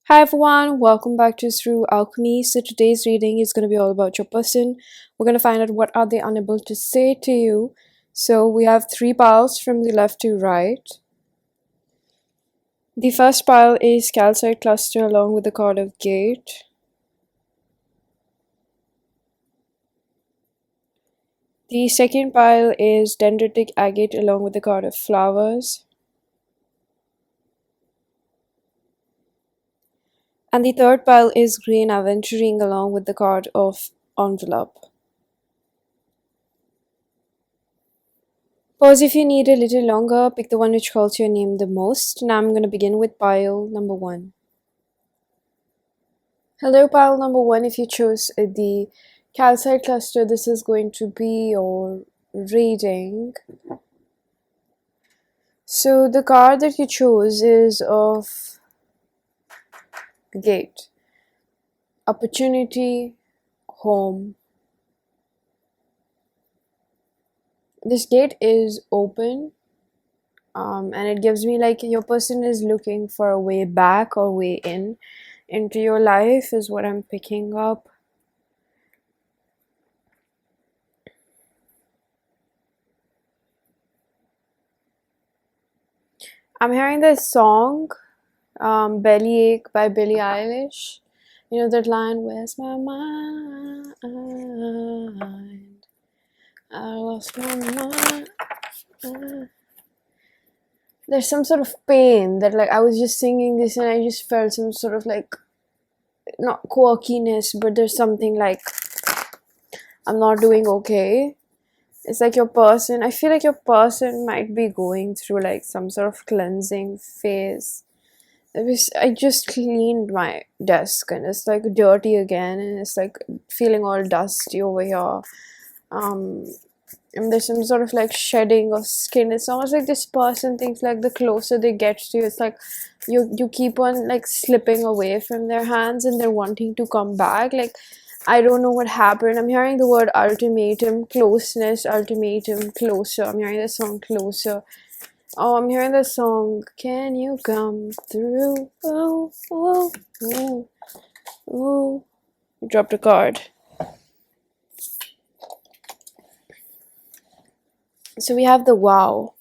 Hi everyone, welcome back to Through Alchemy. So today's reading is going to be all about your person. We're going to find out what are they unable to say to you. So we have 3 piles from the left to right. The first pile is Calcite cluster along with the card of Gate. The second pile is Dendritic Agate along with the card of Flowers. And the third pile is Green Aventurine along with the card of Envelope. Pause if you need a little longer, pick the one which calls your name the most. Now I'm going to begin with pile number 1. Hello pile number 1, if you chose the Calcite cluster, this is going to be your reading. So the card that you chose is of Gate. Opportunity, home. This gate is open and it gives me like your person is looking for a way back or way in into your life is what I'm picking up. I'm hearing this song, Bellyache by Billie Eilish. You know that line, where's my mind? I lost my mind. There's some sort of pain that like I was just singing this and I just felt some sort of like, not quirkiness, but there's something like I'm not doing okay. It's like your person, I feel like your person might be going through like some sort of cleansing phase. I just cleaned my desk and it's like dirty again and it's like feeling all dusty over here. And there's some sort of like shedding of skin. It's almost like this person thinks like the closer they get to you, it's like you keep on like slipping away from their hands and they're wanting to come back. Like I don't know what happened. I'm hearing the word ultimatum, closeness, ultimatum, closer. I'm hearing the song Closer. Oh, I'm hearing the song, Can You Come Through? Oh, oh, oh, oh. You dropped a card. So we have the wow.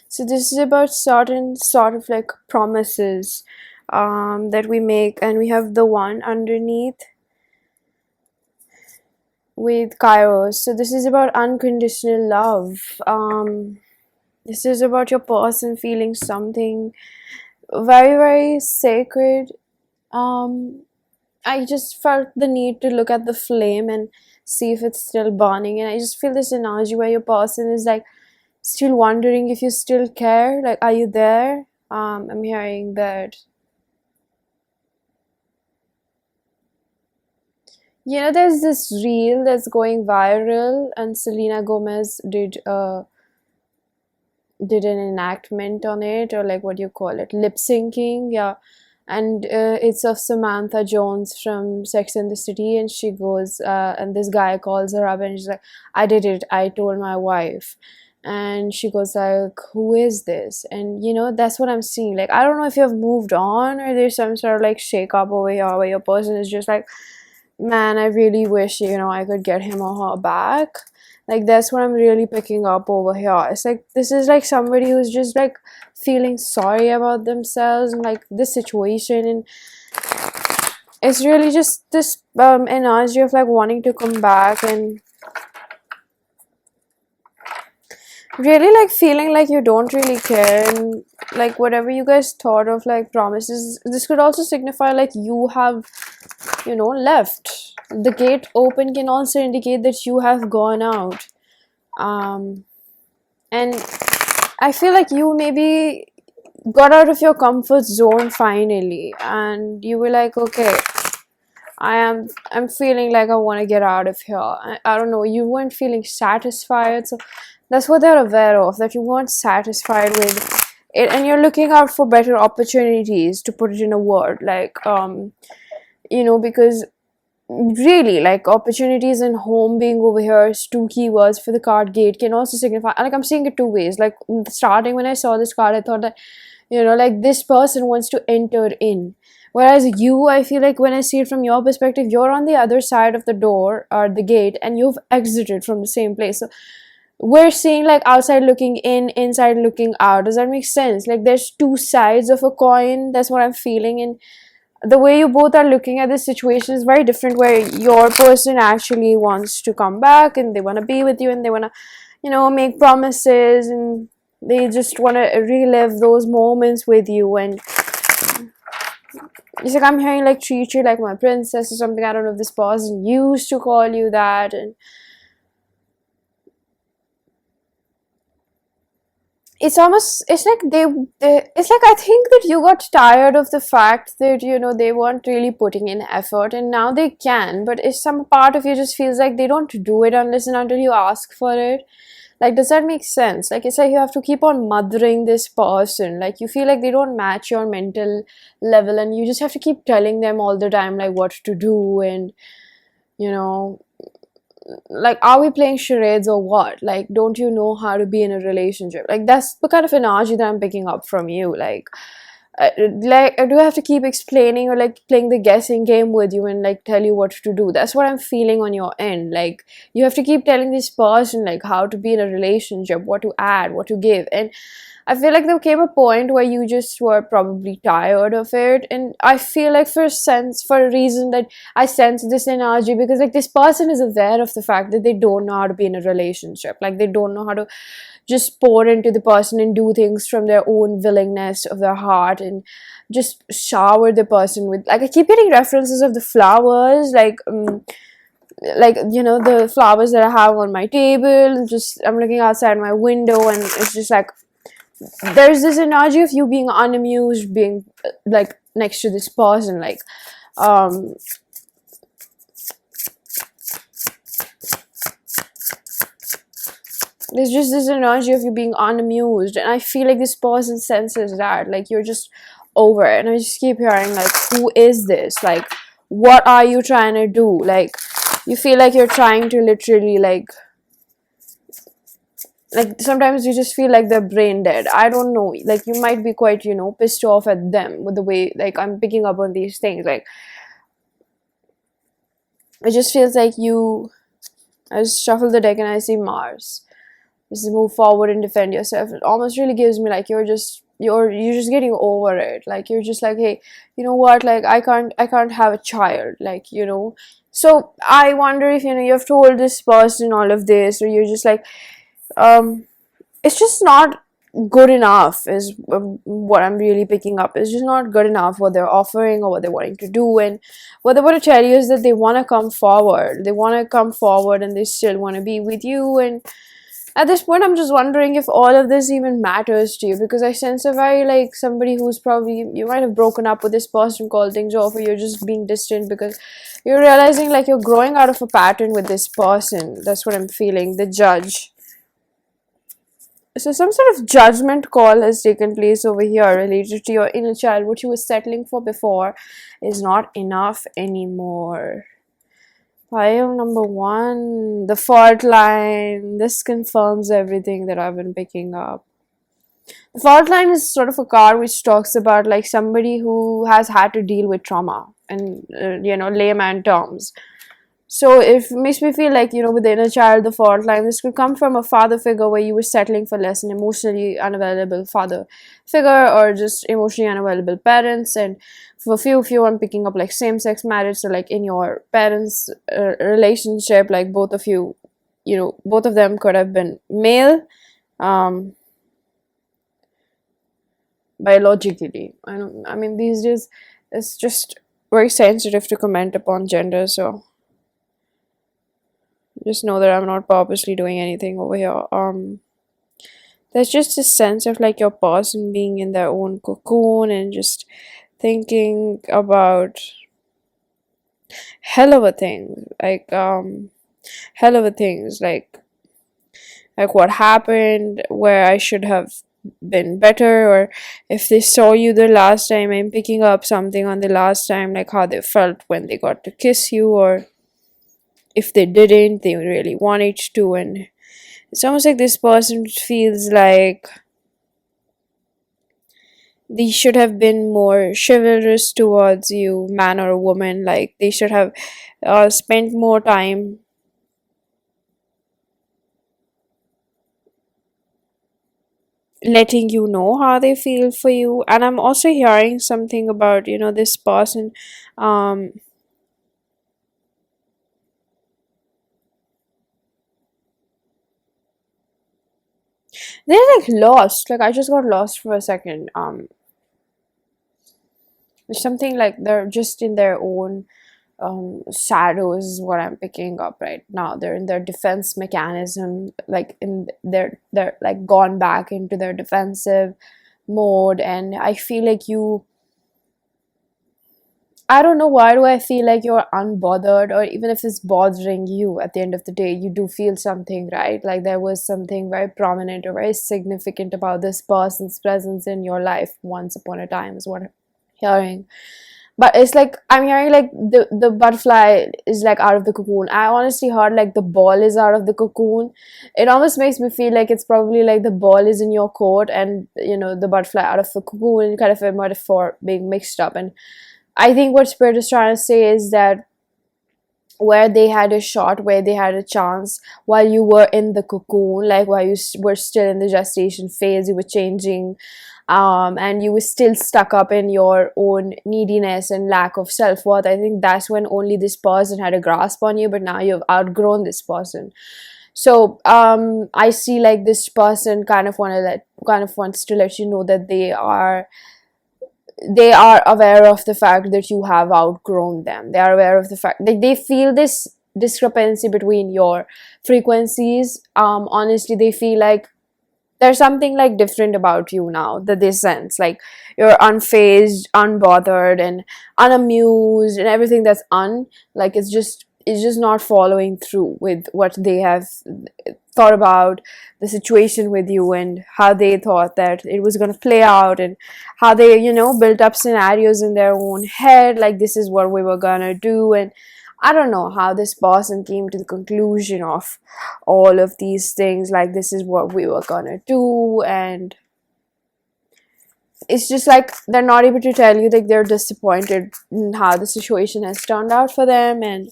So this is about certain sort of like promises that we make, and we have the one underneath with Kairos. So this is about unconditional love. This is about your person feeling something very, very sacred. I just felt the need to look at the flame and see if it's still burning, and I just feel this energy where your person is like still wondering if you still care, like are you there. I'm hearing that, you know, there's this reel that's going viral and Selena Gomez did an enactment on it, or like what do you call it, lip syncing, yeah. And it's of Samantha Jones from Sex and the City, and she goes and this guy calls her up and she's like, I did it, I told my wife. And she goes like, who is this? And you know, that's what I'm seeing. Like I don't know if you have moved on or there's some sort of like shake up over here where your person is just like, man, I really wish, you know, I could get him or her back. Like that's what I'm really picking up over here. It's like this is like somebody who's just like feeling sorry about themselves and like this situation, and it's really just this energy of like wanting to come back and really like feeling like you don't really care, and like whatever you guys thought of like promises, this could also signify like you have, you know, left. The gate open can also indicate that you have gone out, and I feel like you maybe got out of your comfort zone finally and you were like, okay, I'm feeling like I want to get out of here. I don't know, you weren't feeling satisfied, so that's what they're aware of, that you weren't satisfied with it and you're looking out for better opportunities, to put it in a word. Like you know, because really like opportunities and home being over here is 2 keywords for the card Gate, can also signify, like I'm seeing it 2 ways. Like starting when I saw this card, I thought that, you know, like this person wants to enter in, Whereas you, I feel like when I see it from your perspective, you're on the other side of the door or the gate and you've exited from the same place. So we're seeing like outside looking in, inside looking out. Does that make sense? Like there's two sides of a coin. That's what I'm feeling. And the way you both are looking at this situation is very different, where your person actually wants to come back and they want to be with you and they want to, make promises, and they just want to relive those moments with you. And it's like I'm hearing like treat you like my princess or something. I don't know if this person used to call you that. And it's almost, it's like it's like I think that you got tired of the fact that they weren't really putting in effort, and now they can, but if some part of you just feels like they don't do it unless and until you ask for it. Like, does that make sense? Like, it's like you have to keep on mothering this person. Like, you feel like they don't match your mental level, and you just have to keep telling them all the time like what to do. And you know like, are we playing charades or what? Like, don't you know how to be in a relationship? Like, that's the kind of energy that I'm picking up from you. Like, do I have to keep explaining or like playing the guessing game with you and like tell you what to do? That's what I'm feeling on your end. Like, you have to keep telling this person like how to be in a relationship, what to add, what to give. And I feel like there came a point where you just were probably tired of it. And I feel like for a reason that I sense this energy, because like this person is aware of the fact that they don't know how to be in a relationship. Like, they don't know how to just pour into the person and do things from their own willingness of their heart, and just shower the person with, like, I keep getting references of the flowers, like the flowers that I have on my table. Just, I'm looking outside my window and it's just like there's this energy of you being unamused, being like next to this person. Like, there's just this energy of you being unamused, and I feel like this person senses that, like, you're just over it. And I just keep hearing like, who is this? Like, what are you trying to do? Like, you feel like you're trying to literally like sometimes you just feel like they're brain dead. I don't know, like, you might be quite pissed off at them with the way, like, I'm picking up on these things. Like, it just feels like I just shuffle the deck and I see Mars. Just move forward and defend yourself. It almost really gives me like you're just getting over it. Like, you're just like, hey, you know what, like, I can't have a child, like, so I wonder if you've told this person all of this, or you're just like, it's just not good enough, is what I'm really picking up. It's just not good enough what they're offering or what they're wanting to do. And what they want to tell you is that they want to come forward, and they still want to be with you. And at this point, I'm just wondering if all of this even matters to you, because I sense a very, like, somebody who's probably, you might have broken up with this person, called things off, or you're just being distant because you're realizing like you're growing out of a pattern with this person. That's what I'm feeling. The Judge. So some sort of judgment call has taken place over here related to your inner child. What you were settling for before is not enough anymore. Pile number 1, the fault line. This confirms everything that I've been picking up. The fault line is sort of a card which talks about like somebody who has had to deal with trauma in layman terms. So it makes me feel like, with the inner child, the fault line, this could come from a father figure where you were settling for less, an emotionally unavailable father figure, or just emotionally unavailable parents. And for a few of you, I'm picking up like same-sex marriage. So like in your parents' relationship, like both of you, both of them could have been male, biologically. I mean, these days, it's just very sensitive to comment upon gender, so just know that I'm not purposely doing anything over here. There's just a sense of like your person being in their own cocoon and just thinking about hell of a thing, like what happened, where I should have been better, or if they saw you the last time. I'm picking up something on the last time, like how they felt when they got to kiss you, or if they didn't, they really wanted to. And it's almost like this person feels like They should have been more chivalrous towards you, man or woman. Like they should have spent more time letting you know how they feel for you. And I'm also hearing something about, this person. Um, they're like lost. Like I just got lost for a second. It's something like they're just in their own shadows is what I'm picking up right now. They're in their defense mechanism, like in they're like gone back into their defensive mode, and I feel like I don't know why do I feel like you're unbothered, or even if it's bothering you, at the end of the day, you do feel something, right? Like there was something very prominent or very significant about this person's presence in your life once upon a time, is what I'm hearing. But it's like I'm hearing like the butterfly is like out of the cocoon. I honestly heard like the ball is out of the cocoon. It almost makes me feel like it's probably like the ball is in your court, and the butterfly out of the cocoon, kind of a metaphor being mixed up. And I think what Spirit is trying to say is that where they had a shot, where they had a chance, while you were in the cocoon, like while you were still in the gestation phase, you were changing, and you were still stuck up in your own neediness and lack of self-worth. I think that's when only this person had a grasp on you, but now you've outgrown this person. So I see like this person kind of wants to let you know that they are aware of the fact that you have outgrown them. They are aware of the fact that they feel this discrepancy between your frequencies. Honestly, they feel like there's something like different about you now, that they sense like you're unfazed, unbothered, and unamused, and everything that's like it's just not following through with what they have thought about the situation with you, and how they thought that it was going to play out, and how they built up scenarios in their own head, like this is what we were gonna do. And I don't know how this person came to the conclusion of all of these things, like this is what we were gonna do. And it's just like they're not able to tell you, like they're disappointed in how the situation has turned out for them, and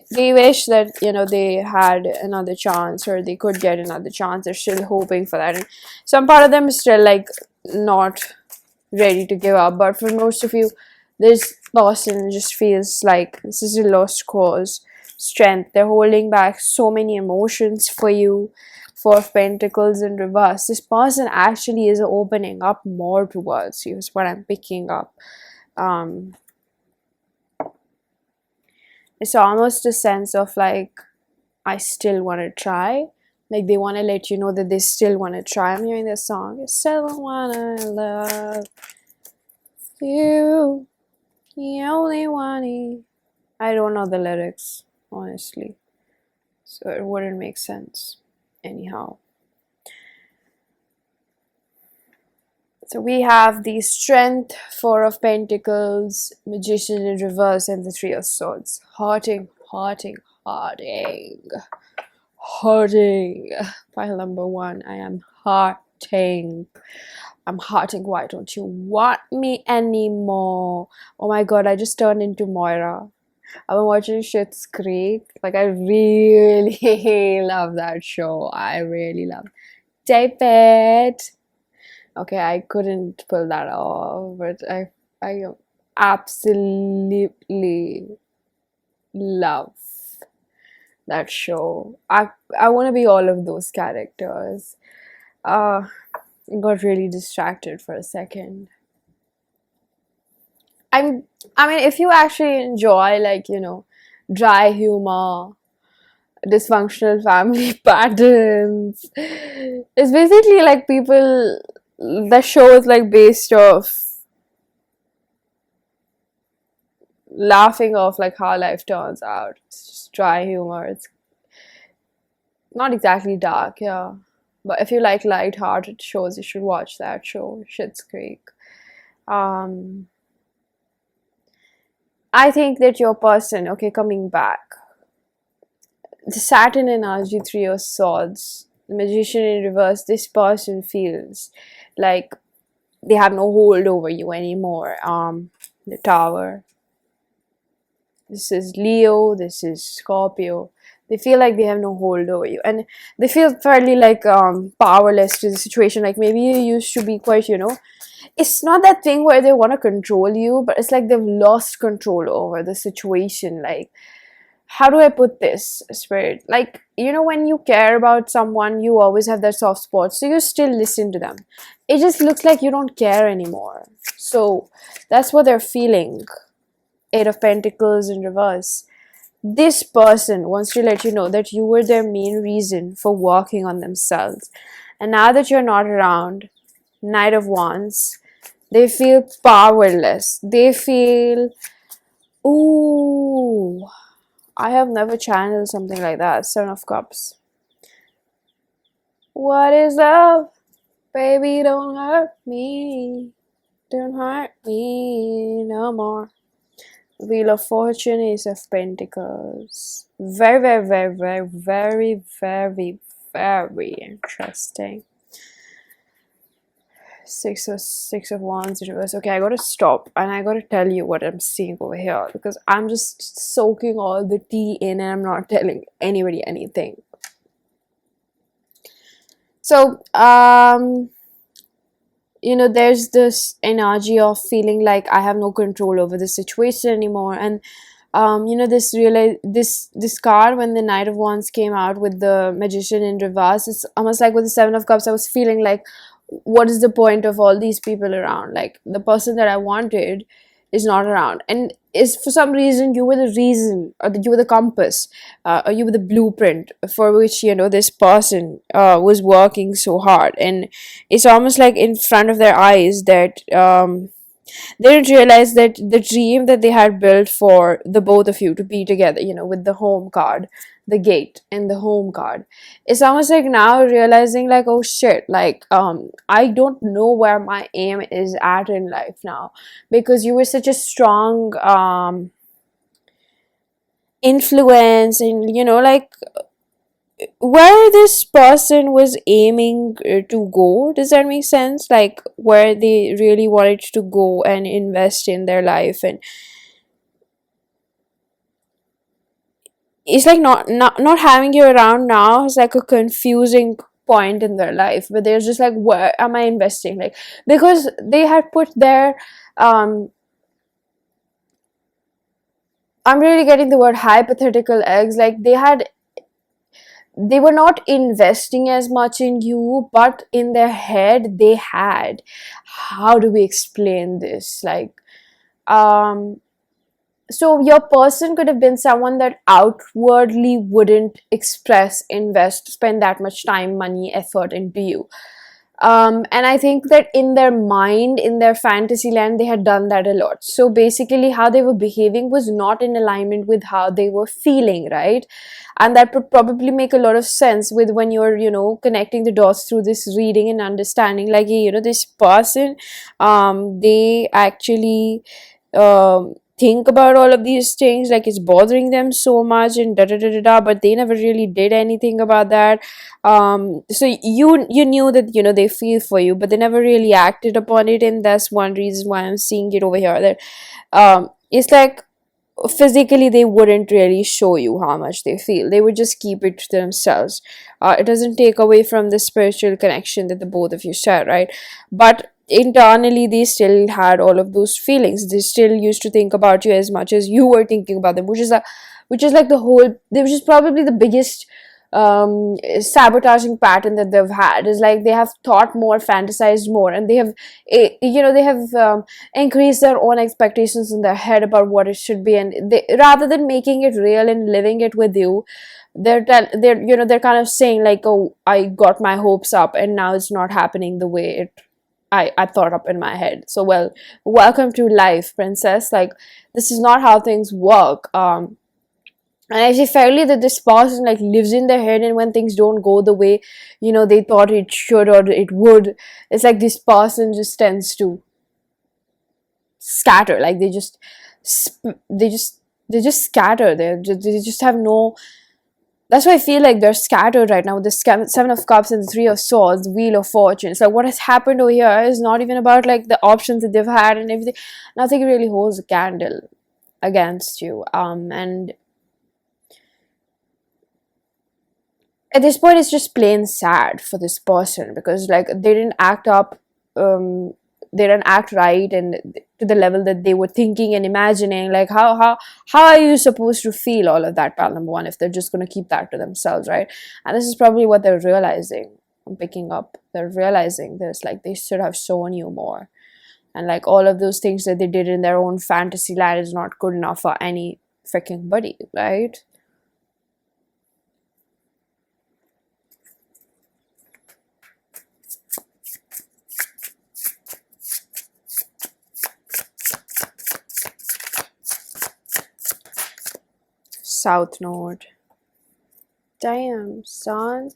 they wish that they had another chance, or they could get another chance. They're still hoping for that, and some part of them is still like not ready to give up. But for most of you, this person just feels like this is a lost cause strength. They're holding back so many emotions for you. Four of Pentacles in reverse, this person actually is opening up more towards you, is what I'm picking up. It's almost a sense of like, I still want to try. Like they want to let you know that they still want to try. I'm hearing this song. I still wanna love you, the only one. I don't know the lyrics, honestly, so it wouldn't make sense anyhow. So we have the Strength, Four of Pentacles, Magician in reverse, and the Three of Swords. Hurting, hurting, hurting, hurting. Pile number one, I am hurting. I'm hurting. Why don't you want me anymore? Oh my god, I just turned into Moira. I've been watching Schitt's Creek. Like, I really love that show. I really love David. Okay, I couldn't pull that off, but I absolutely love that show. I want to be all of those characters. Uh, got really distracted for a second. I mean, if you actually enjoy, like, dry humor, dysfunctional family patterns, it's basically like people, the show is like based off laughing off like how life turns out. It's just dry humor. It's not exactly dark, yeah. But if you like light-hearted shows, you should watch that show, Schitt's Creek. I think that your person, okay, coming back, the Saturn energy, Three of Swords, the Magician in reverse, this person feels like they have no hold over you anymore. The Tower. This is Leo, this is Scorpio. They feel like they have no hold over you, and they feel fairly like powerless to the situation. Like maybe you used to be quite, it's not that thing where they want to control you, but it's like they've lost control over the situation. Like, how do I put this, Spirit? Like, when you care about someone, you always have that soft spot, so you still listen to them. It just looks like you don't care anymore. So that's what they're feeling. Eight of Pentacles in reverse. This person wants to let you know that you were their main reason for working on themselves. And now that you're not around, Knight of Wands, they feel powerless. They feel, ooh, I have never channeled something like that. Seven of Cups. What is love? Baby, don't hurt me. Don't hurt me no more. Wheel of Fortune, Ace of Pentacles. Very, very, very, very, very, very, very interesting. Six of Wands in reverse. Okay, I gotta stop and I gotta tell you what I'm seeing over here, because I'm just soaking all the tea in and I'm not telling anybody anything. So, there's this energy of feeling like I have no control over the situation anymore. And this card, when the Knight of Wands came out with the Magician in reverse, it's almost like with the Seven of Cups, I was feeling like, what is the point of all these people around? Like, the person that I wanted is not around, and is for some reason you were the reason, or you were the compass, or you were the blueprint for which this person was working so hard. And it's almost like in front of their eyes that they didn't realize that the dream that they had built for the both of you to be together, with the Home card, the Gate, and the Home card, it's almost like now realizing like, oh shit, like I don't know where my aim is at in life now, because you were such a strong influence, and like where this person was aiming to go. Does that make sense? Like where they really wanted to go and invest in their life. And it's like not having you around now is like a confusing point in their life, where they're just like, where am I investing? Like, because they had put their I'm really getting the word hypothetical eggs. Like they were not investing as much in you, but in their head they had, how do we explain this, like so your person could have been someone that outwardly wouldn't express, invest, spend that much time, money, effort into you. And I think that in their mind, in their fantasy land, they had done that a lot. So basically how they were behaving was not in alignment with how they were feeling, right? And that would probably make a lot of sense with when you're connecting the dots through this reading and understanding, like, this person, they actually think about all of these things, like it's bothering them so much and da da da da da, but they never really did anything about that. So you knew that they feel for you, but they never really acted upon it. And that's one reason why I'm seeing it over here, that it's like physically they wouldn't really show you how much they feel. They would just keep it to themselves. It doesn't take away from the spiritual connection that the both of you share, right? But internally they still had all of those feelings. They still used to think about you as much as you were thinking about them, which is like the whole, which is probably the biggest sabotaging pattern that they've had, is like they have thought more, fantasized more, and they have increased their own expectations in their head about what it should be. And they, rather than making it real and living it with you, they're kind of saying like, oh, I got my hopes up and now it's not happening the way I thought up in my head. So, well, welcome to life, princess. Like, this is not how things work. And I say fairly that this person like lives in their head, and when things don't go the way they thought it should or it would, it's like this person just tends to scatter. Like they just scatter. They just have no That's why I feel like they're scattered right now with the Seven of Cups and the Three of Swords, the Wheel of Fortune. So what has happened over here is not even about like the options that they've had and everything. Nothing really holds a candle against you. And at this point, it's just plain sad for this person, because like they didn't act up, they didn't act right, and to the level that they were thinking and imagining. Like how are you supposed to feel all of that, pal number one, if they're just going to keep that to themselves, right? And this is probably what they're realizing. I'm picking up, they're realizing this, like they should have shown you more, and like all of those things that they did in their own fantasy land is not good enough for any freaking buddy, right? South Node. Damn, son.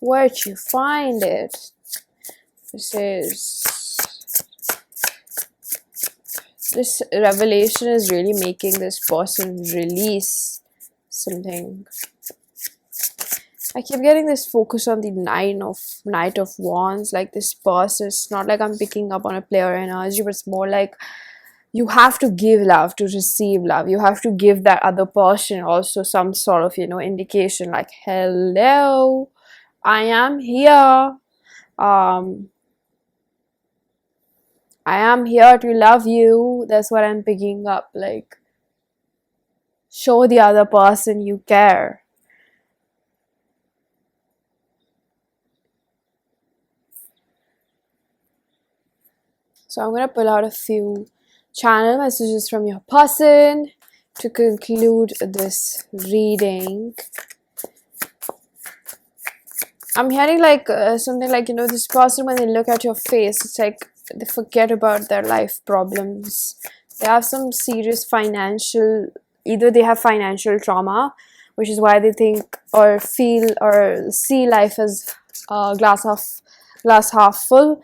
Where'd you find it? This revelation is really making this person release something. I keep getting this focus on the Knight of Wands. Like this person, it's not like I'm picking up on a player energy, but it's more like you have to give love to receive love. You have to give that other person also some sort of, indication, like, hello, I am here. I am here to love you. That's what I'm picking up. Like, show the other person you care. So I'm going to pull out a few channel messages from your person to conclude this reading. I'm hearing like something like, this person, when they look at your face, it's like they forget about their life problems. They have some serious either they have financial trauma, which is why they think or feel or see life as glass half full,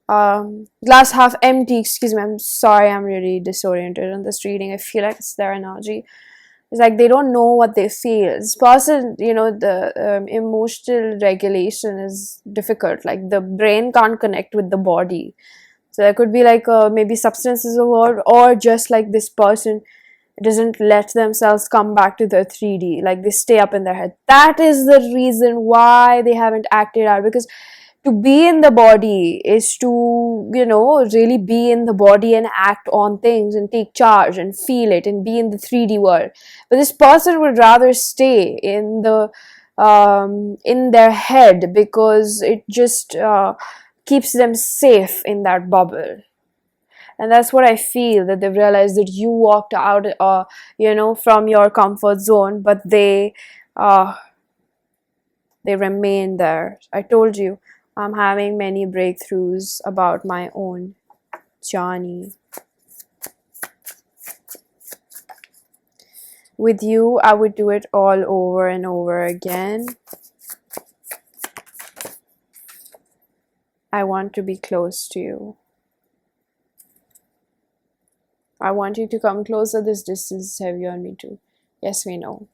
glass half empty. Excuse me, I'm sorry, I'm really disoriented in this reading. I feel like it's their energy. It's like they don't know what they feel. This person, the emotional regulation is difficult. Like the brain can't connect with the body. So there could be like maybe substances involved, or just like this person doesn't let themselves come back to their 3D. Like they stay up in their head. That is the reason why they haven't acted out, because to be in the body is to, really be in the body and act on things and take charge and feel it and be in the 3D world. But this person would rather stay in in their head, because it just keeps them safe in that bubble. And that's what I feel, that they've realized that you walked out, from your comfort zone, but they remain there. I told you, I'm having many breakthroughs about my own journey. With you, I would do it all over and over again. I want to be close to you. I want you to come closer. This distance is heavy on me too. Yes, we know.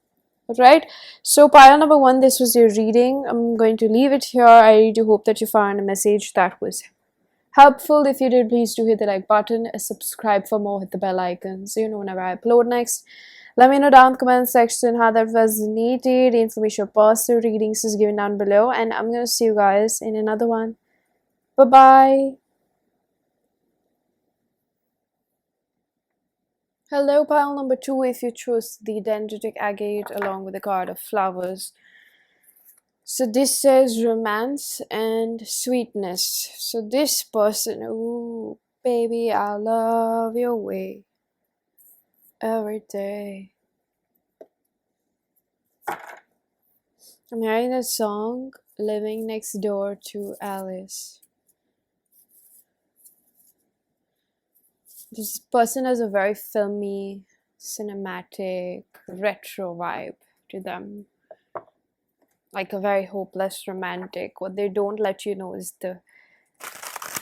Right, so pile number one, this was your reading. I'm going to leave it here. I do hope that you found a message that was helpful. If you did, please do hit the like button, subscribe for more, hit the bell icon so you know whenever I upload next. Let me know down in the comment section how that resonated. The information of personal readings is given down below, and I'm going to see you guys in another one. Bye bye. Hello, pile number two, if you chose the Dendritic Agate along with the card of flowers. So this says romance and sweetness. So this person, ooh, baby, I love your way every day. I'm hearing that song, Living Next Door to Alice. This person has a very filmy, cinematic, retro vibe to them. Like a very hopeless romantic. What they don't let you know is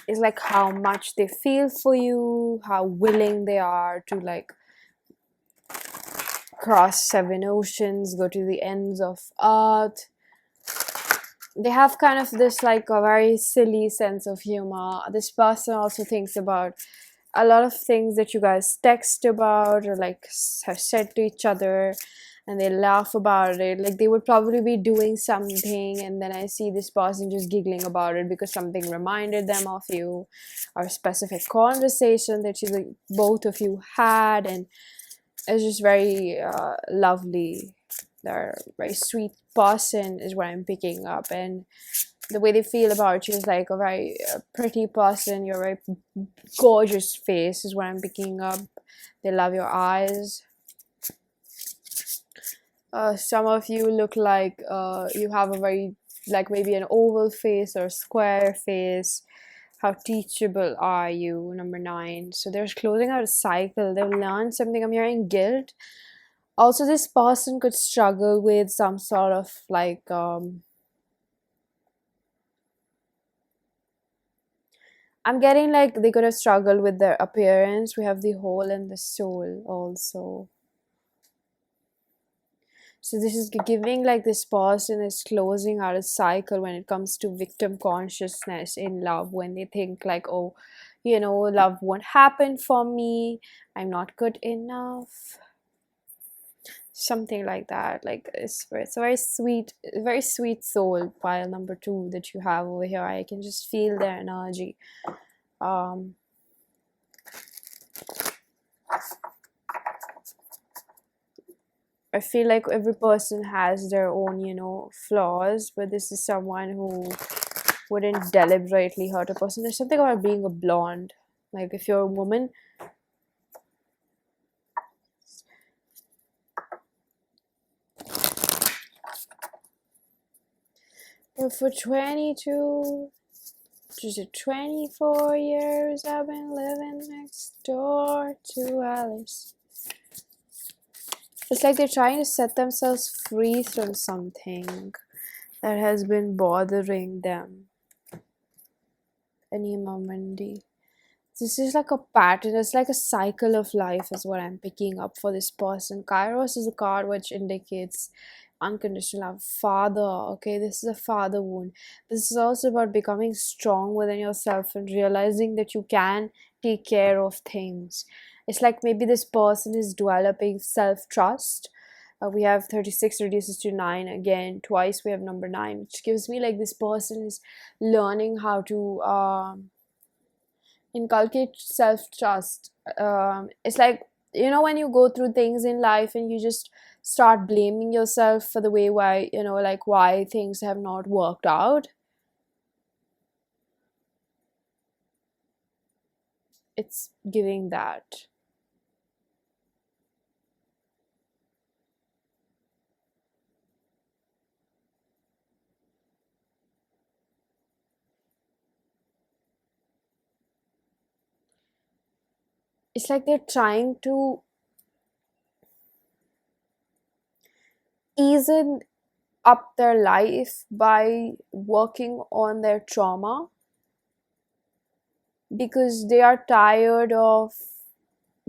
like how much they feel for you, how willing they are to like cross 7 oceans, go to the ends of earth. They have kind of this like a very silly sense of humor. This person also thinks about a lot of things that you guys text about or like have said to each other, and they laugh about it. Like they would probably be doing something, and then I see this person just giggling about it because something reminded them of you, or a specific conversation that you, like, both of you had, and it's just very lovely. They're a very sweet person is what I'm picking up, and the way they feel about you is like a very pretty person. Your very gorgeous face is what I'm picking up. They love your eyes. Some of you look like you have a very, like, maybe an oval face or square face. How teachable are you? Number 9. So they're closing out a cycle. They've learned something. I'm hearing guilt. Also, this person could struggle with some sort of like I'm getting like they could have struggled with their appearance. We have the whole and the soul also. So this is giving like this person is closing out a cycle when it comes to victim consciousness in love, when they think like, oh, love won't happen for me, I'm not good enough, something like that. Like it's a very sweet soul pile number 2 that you have over here. I can just feel their energy. I feel like every person has their own, flaws, but this is someone who wouldn't deliberately hurt a person. There's something about being a blonde. Like if you're a woman, but for 22 to 24 years, I've been living next door to Alice. It's like they're trying to set themselves free from something that has been bothering them. Anima Mundi. This is like a pattern. It's like a cycle of life is what I'm picking up for this person. Kairos is a card which indicates unconditional love. Father. Okay, this is a father wound. This is also about becoming strong within yourself and realizing that you can take care of things. It's like maybe this person is developing self-trust. We have 36 reduces to 9 again. Twice we have number 9, which gives me like this person is learning how to inculcate self-trust. It's like, when you go through things in life and you just start blaming yourself for the way why things have not worked out. It's giving that. It's like they're trying to ease up their life by working on their trauma, because they are tired of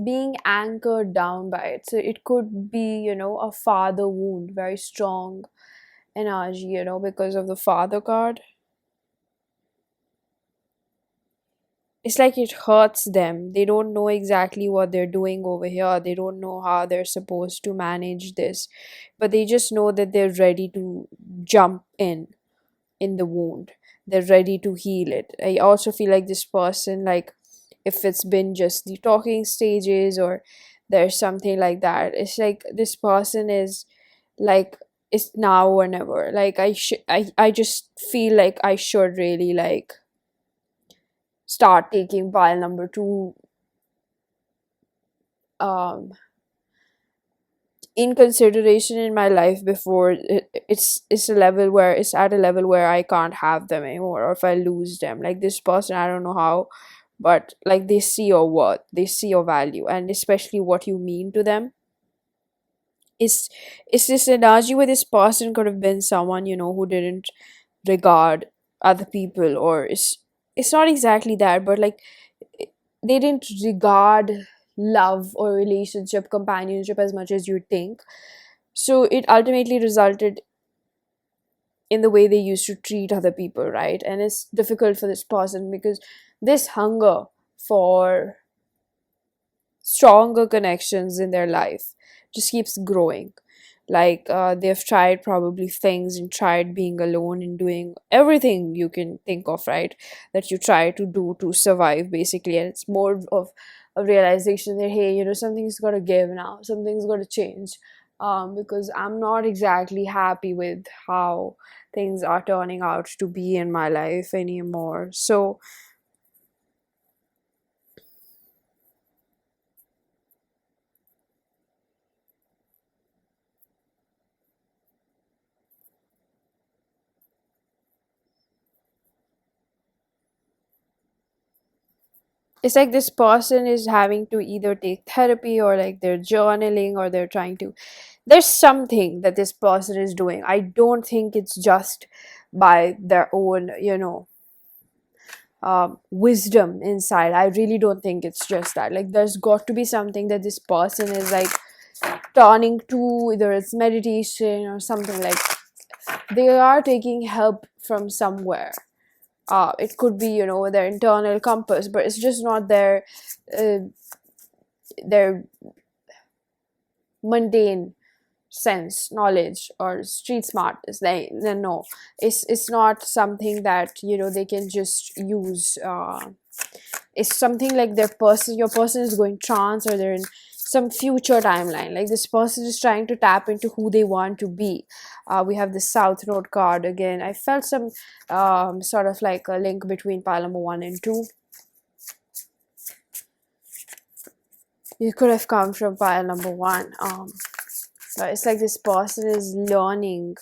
being anchored down by it. So it could be, a father wound, very strong energy, because of the father card. It's like it hurts them. They don't know exactly what they're doing over here. They don't know how they're supposed to manage this. But they just know that they're ready to jump in the wound. They're ready to heal it. I also feel like this person, like, if it's been just the talking stages or there's something like that, it's like this person is like, it's now or never. Like I just feel like I should really like start taking pile number 2 in consideration in my life before it's a level where it's at a level where I can't have them anymore, or if I lose them. Like this person, I don't know how, but like they see your worth, they see your value, and especially what you mean to them. It's this energy where this person could have been someone, who didn't regard other people, or it's not exactly that, but like they didn't regard love or relationship, companionship as much as you think. So it ultimately resulted in the way they used to treat other people, right? And it's difficult for this person because this hunger for stronger connections in their life just keeps growing. Like they've tried probably things and tried being alone and doing everything you can think of, right, that you try to do to survive basically. And it's more of a realization that, hey, something's got to give now, something's got to change, because I'm not exactly happy with how things are turning out to be in my life anymore. So it's like this person is having to either take therapy, or like they're journaling, or they're trying to, there's something that this person is doing. I don't think it's just by their own wisdom inside. I really don't think it's just that. Like there's got to be something that this person is like turning to, either it's meditation or something. Like they are taking help from somewhere. It could be their internal compass, but it's just not uh, their mundane sense knowledge or street smart. Is like, no, it's not something that they can just use. It's something like your person is going trance, or they're in some future timeline. Like this person is trying to tap into who they want to be. We have the South Node card again. I felt some sort of like a link between pile number 1 and 2. You could have come from pile number 1. But it's like this person is learning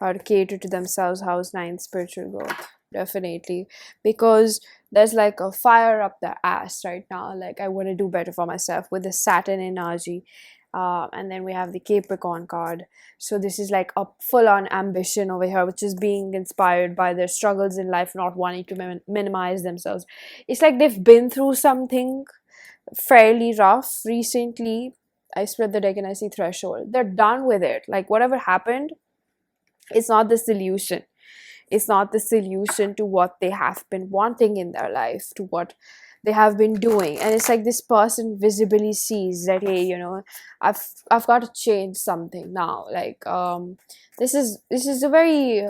how to cater to themselves. House 9, spiritual growth, definitely, because there's like a fire up their ass right now. Like I want to do better for myself with the Saturn energy. And then we have the Capricorn card. So this is like a full-on ambition over here, which is being inspired by their struggles in life, not wanting to minimize themselves. It's like they've been through something fairly rough recently. I spread the deck and I see threshold. They're done with it. Like whatever happened, it's not the solution. It's not the solution to what they have been wanting in their life, to what they have been doing. And it's like this person visibly sees that, hey, I've got to change something now. Like this is a very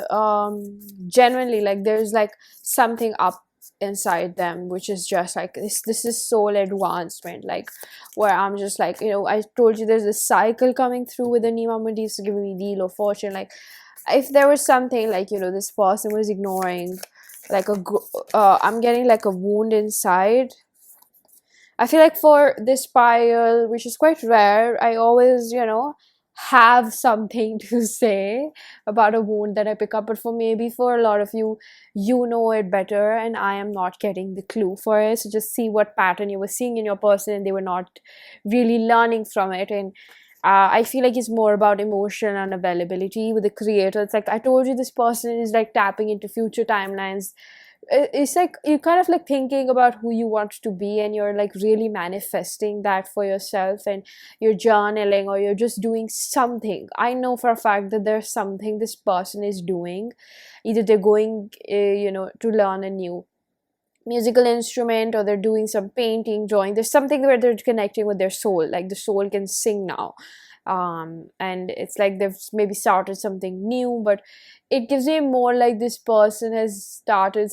genuinely, like there's like something up inside them, which is just like this is soul advancement. Like where I'm just like, I told you there's a cycle coming through with the Nima Mundis giving me deal of fortune. Like if there was something like this person was ignoring, like I'm getting like a wound inside. I feel like for this pile, which is quite rare, I always have something to say about a wound that I pick up. But for a lot of you, you know it better, and I am not getting the clue for it. So just see what pattern you were seeing in your person and they were not really learning from it. And I feel like it's more about emotion and availability with the creator. It's like I told you, this person is like tapping into future timelines. It's like you're kind of like thinking about who you want to be, and you're like really manifesting that for yourself, and you're journaling, or you're just doing something. I know for a fact that there's something this person is doing. Either they're going to learn a new musical instrument, or they're doing some painting, drawing. There's something where they're connecting with their soul, like the soul can sing now. And it's like they've maybe started something new, but it gives me more like this person has started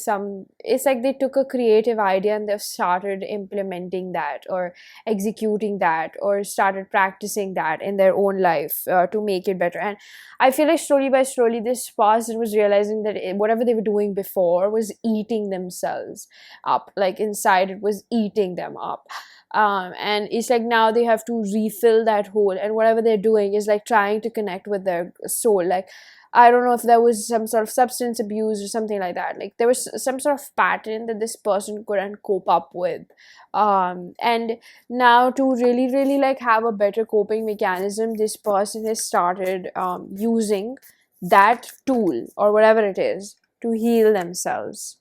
it's like they took a creative idea and they've started implementing that, or executing that, or started practicing that in their own life to make it better. And I feel like slowly by slowly this person was realizing that whatever they were doing before was eating themselves up. Like inside it was eating them up. And it's like now they have to refill that hole, and whatever they're doing is like trying to connect with their soul. Like I don't know if there was some sort of substance abuse or something like that. Like there was some sort of pattern that this person couldn't cope up with. And now to really, really like have a better coping mechanism, this person has started using that tool or whatever it is to heal themselves.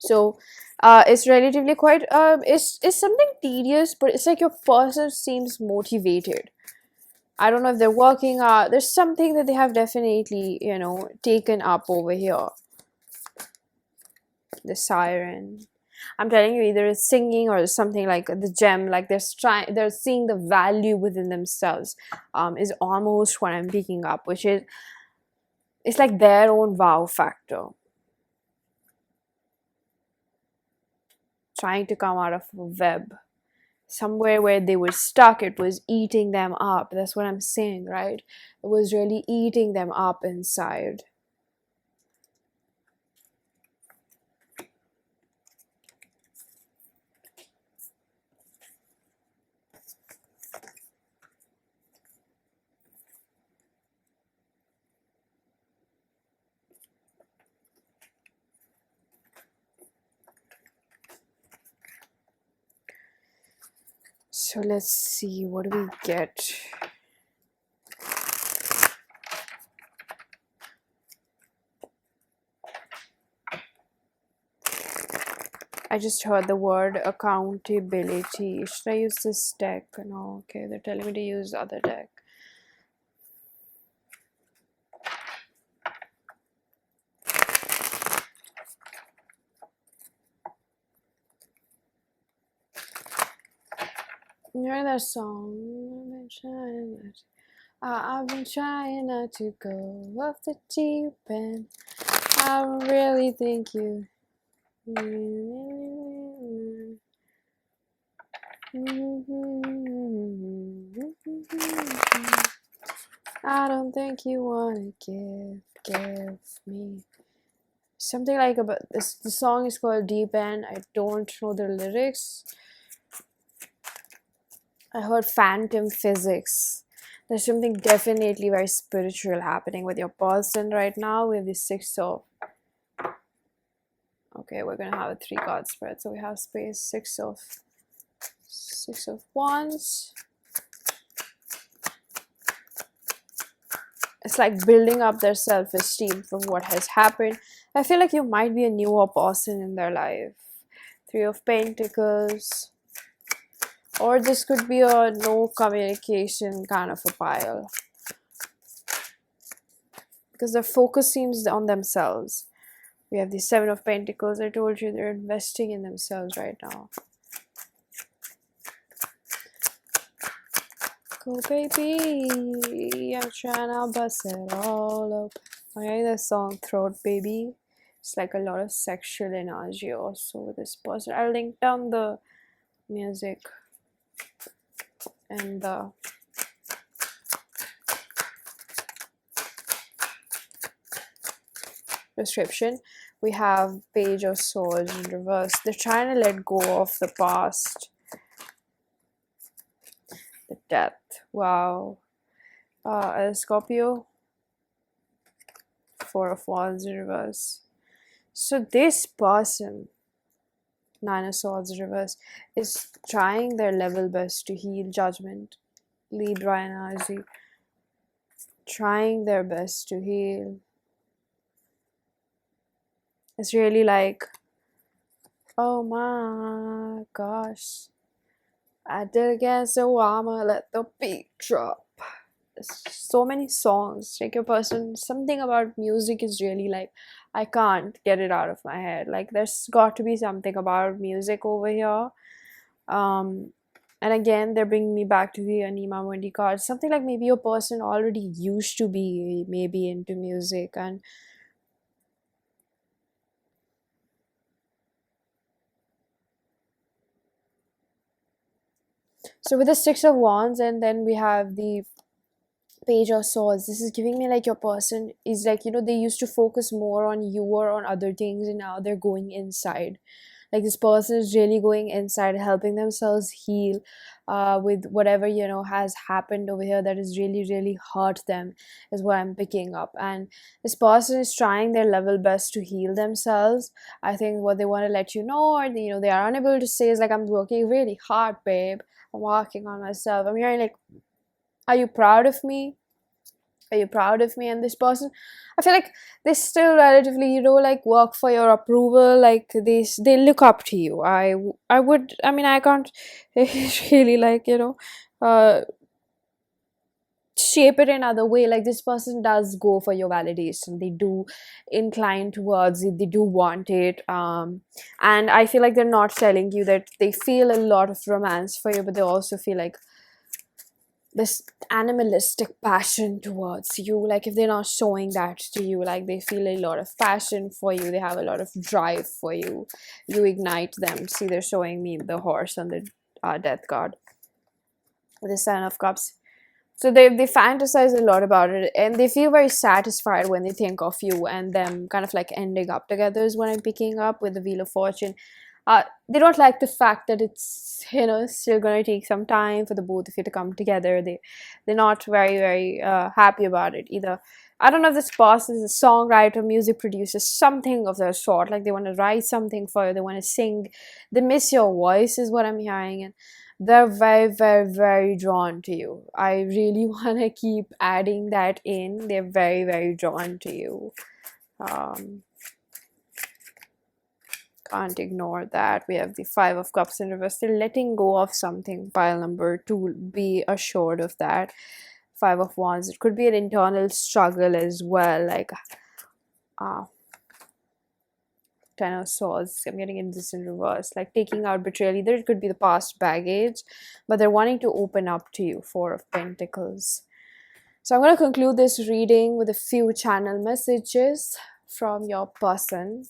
So it's relatively quite it's something tedious, but it's like your person seems motivated. I don't know if they're working out. There's something that they have definitely, taken up over here. The siren. I'm telling you, either it's singing or something like the gem, like they're seeing the value within themselves, is almost what I'm picking up, which is it's like their own wow factor. Trying to come out of a web. Somewhere where they were stuck, it was eating them up. That's what I'm saying, right? It was really eating them up inside. So let's see, what do we get? I just heard the word accountability. Should I use this deck? No, okay, they're telling me to use other deck. You know that song? I've been trying not to go off the deep end. I really think you. I don't think you wanna give me something like about this. The song is called Deep End. I don't know the lyrics. I heard phantom physics. There's something definitely very spiritual happening with your person right now. We have the 6 of. Okay, we're gonna have a 3 card spread. So we have space 6 of wands. It's like building up their self-esteem from what has happened. I feel like you might be a newer person in their life. 3 of Pentacles. Or this could be a no communication kind of a pile. Because their focus seems on themselves. We have the 7 of Pentacles. I told you they're investing in themselves right now. Go baby, I'm trying to bust it all up. Okay, the song Throat Baby. It's like a lot of sexual energy also with this person. I'll link down the music and the description. We have Page of Swords in reverse. They're trying to let go of the past. The Death. Wow. Scorpio. 4 of Wands in reverse. So this person, 9 of Swords in reverse, is trying their level best to heal Judgment. Libra energy. Trying their best to heal. It's really like, oh my gosh, I did it again, so I'ma let the beat drop. There's so many songs. Like your person, something about music is really like, I can't get it out of my head. Like there's got to be something about music over here. And again, they're bringing me back to the Anima Mundi card. Something like maybe your person already used to be maybe into music, and so with the 6 of Wands, and then we have the Page of Swords. This is giving me like your person is like, they used to focus more on you or on other things, and now they're going inside. Like this person is really going inside, helping themselves heal with whatever, has happened over here that has really, really hurt them, is what I'm picking up. And this person is trying their level best to heal themselves. I think what they want to let you know, or, they are unable to say is like, I'm working really hard, babe. I'm working on myself. I'm hearing like, are you proud of me? Are you proud of me? And this person, I feel like they still relatively, like work for your approval. Like they look up to you. I would, I mean, I can't really like, uh shape it another way. Like this person does go for your validation, they do incline towards it, they do want it. And I feel like they're not telling you that they feel a lot of romance for you, but they also feel like this animalistic passion towards you. Like if they're not showing that to you, like they feel a lot of passion for you, they have a lot of drive for you, you ignite them. See, they're showing me the horse on the death card, the 7 of Cups. So they fantasize a lot about it, and they feel very satisfied when they think of you and them kind of like ending up together is what I'm picking up with the Wheel of Fortune. They don't like the fact that it's, still going to take some time for the both of you to come together. They're not very, very happy about it either. I don't know if this person is a songwriter, music producer, something of that sort. Like they want to write something for you, they want to sing, they miss your voice is what I'm hearing, and they're very, very, very drawn to you. I really want to keep adding that in. They're very, very drawn to you. Can't ignore that. We have the 5 of Cups in reverse. They're letting go of something, pile number 2. Be assured of that. 5 of Wands. It could be an internal struggle as well. Like, 10 of Swords. I'm getting into this in reverse. Like taking out betrayal. Either it could be the past baggage, but they're wanting to open up to you. 4 of Pentacles. So I'm going to conclude this reading with a few channel messages from your person.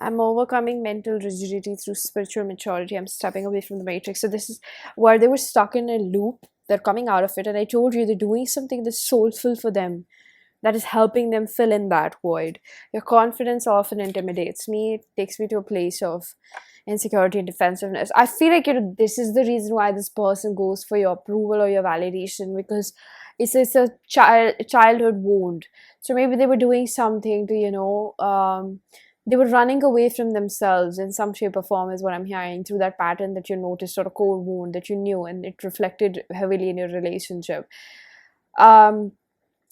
I'm overcoming mental rigidity through spiritual maturity. I'm stepping away from the matrix. So this is where they were stuck in a loop. They're coming out of it. And I told you they're doing something that's soulful for them, that is helping them fill in that void. Your confidence often intimidates me. It takes me to a place of insecurity and defensiveness. I feel like this is the reason why this person goes for your approval or your validation, because it's a childhood wound. So maybe they were doing something to they were running away from themselves in some shape or form is what I'm hearing, through that pattern that you noticed, or a core wound that you knew, and it reflected heavily in your relationship. And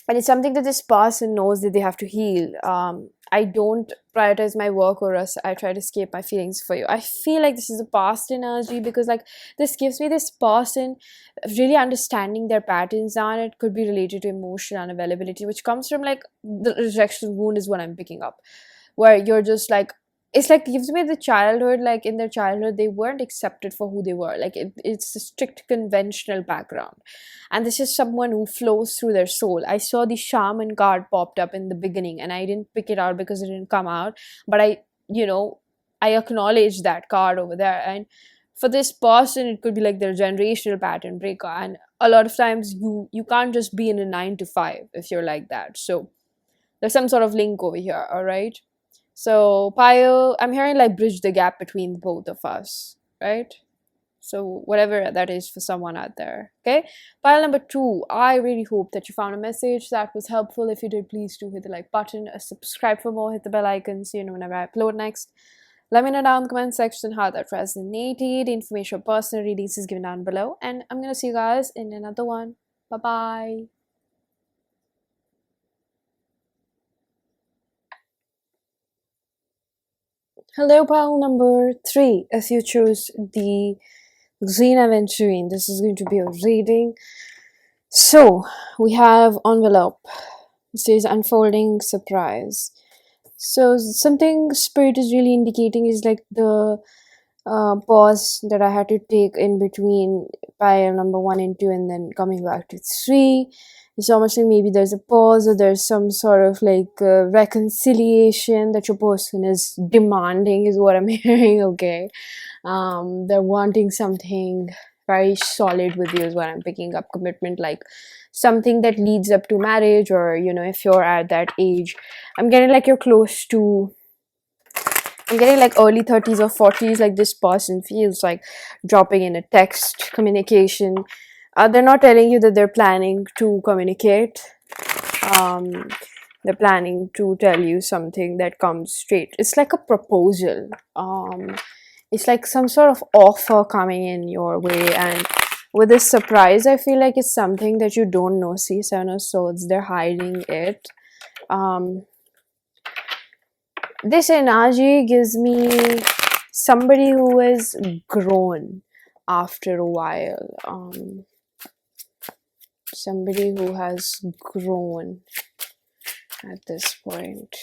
it's something that this person knows that they have to heal. I don't prioritize my work, or else I try to escape my feelings for you. I feel like this is a past energy, because like this gives me this person really understanding their patterns, and it could be related to emotional unavailability, which comes from like the rejection wound is what I'm picking up, where you're just like, it's like gives me the childhood, like in their childhood they weren't accepted for who they were. Like it's a strict conventional background, and this is someone who flows through their soul. I saw the shaman card popped up in the beginning, and I didn't pick it out because it didn't come out, but I acknowledge that card over there. And for this person, it could be like their generational pattern breaker, and a lot of times you can't just be in a 9 to 5 if you're like that. So there's some sort of link over here. All right. So pile, I'm hearing like bridge the gap between both of us, right? So whatever that is for someone out there, okay? Pile number 2, I really hope that you found a message that was helpful. If you did, please do hit the like button, subscribe for more, hit the bell icon so you know whenever I upload next. Let me know down in the comment section how that resonated. Information for personal readings is given down below, and I'm gonna see you guys in another one. Bye-bye. Hello, pile number 3. If you choose the green Aventurine, this is going to be a reading. So we have envelope. It says unfolding surprise. So something spirit is really indicating is like the pause that I had to take in between pile number 1 and 2, and then coming back to 3. It's almost like maybe there's a pause, or there's some sort of like reconciliation that your person is demanding is what I'm hearing. Okay, they're wanting something very solid with you is what I'm picking up. Commitment, like something that leads up to marriage, or if you're at that age, I'm getting like you're close to, I'm getting like early 30s or 40s. Like this person feels like dropping in a text communication. They're not telling you that they're planning to communicate. They're planning to tell you something that comes straight. It's like a proposal. It's like some sort of offer coming in your way, and with this surprise, I feel like it's something that you don't know. See, Seven of Swords, they're hiding it. This energy gives me somebody who has grown after a while. Somebody who has grown at this point.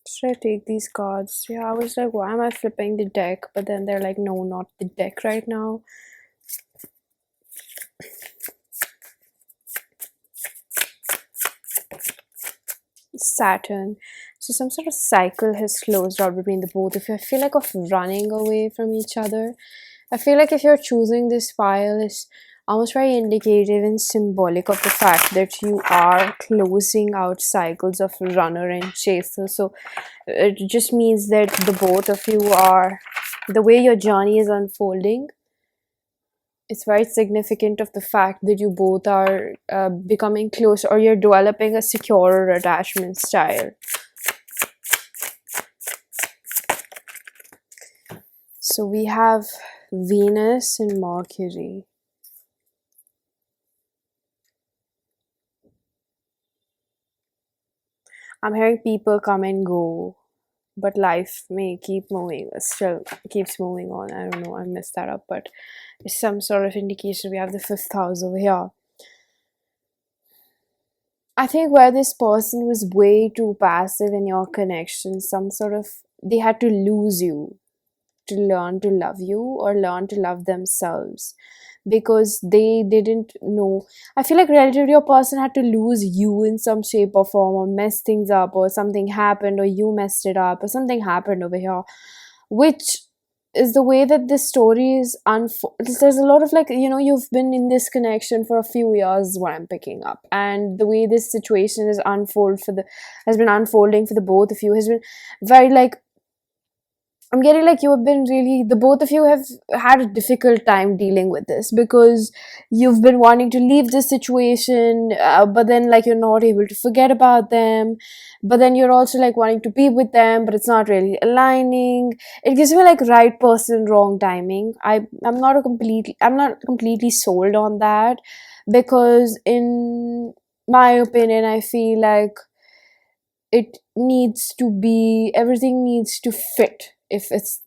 Should I take these cards? Yeah, I was like, why am I flipping the deck? But then they're like, no, not the deck right now. Saturn. So some sort of cycle has closed out between the both of you. I feel like of running away from each other. I feel like if you're choosing this file, it's almost very indicative and symbolic of the fact that you are closing out cycles of runner and chaser. So it just means that the both of you are, the way your journey is unfolding, it's very significant of the fact that you both are becoming close, or you're developing a secure attachment style. So we have Venus and Mercury. I'm hearing people come and go, but life may keep moving, still keeps moving on. I don't know, I messed that up, but it's some sort of indication. We have the 5th house over here. I think where this person was way too passive in your connection, some sort of, they had to lose you to learn to love you, or learn to love themselves, because they didn't know. I feel like relative to your person had to lose you in some shape or form, or mess things up, or something happened, or you messed it up, or something happened over here, which is the way that this story is there's a lot of, like, you know, you've been in this connection for a few years is what I'm picking up, and the way this situation is has been unfolding for the both of you has been very, like, I'm getting like you have been really, the both of you have had a difficult time dealing with this, because you've been wanting to leave this situation, but then, like, you're not able to forget about them, but then you're also like wanting to be with them, but it's not really aligning. It gives me like right person, wrong timing. I'm not completely sold on that, because in my opinion, I feel like it needs to be, everything needs to fit. If it's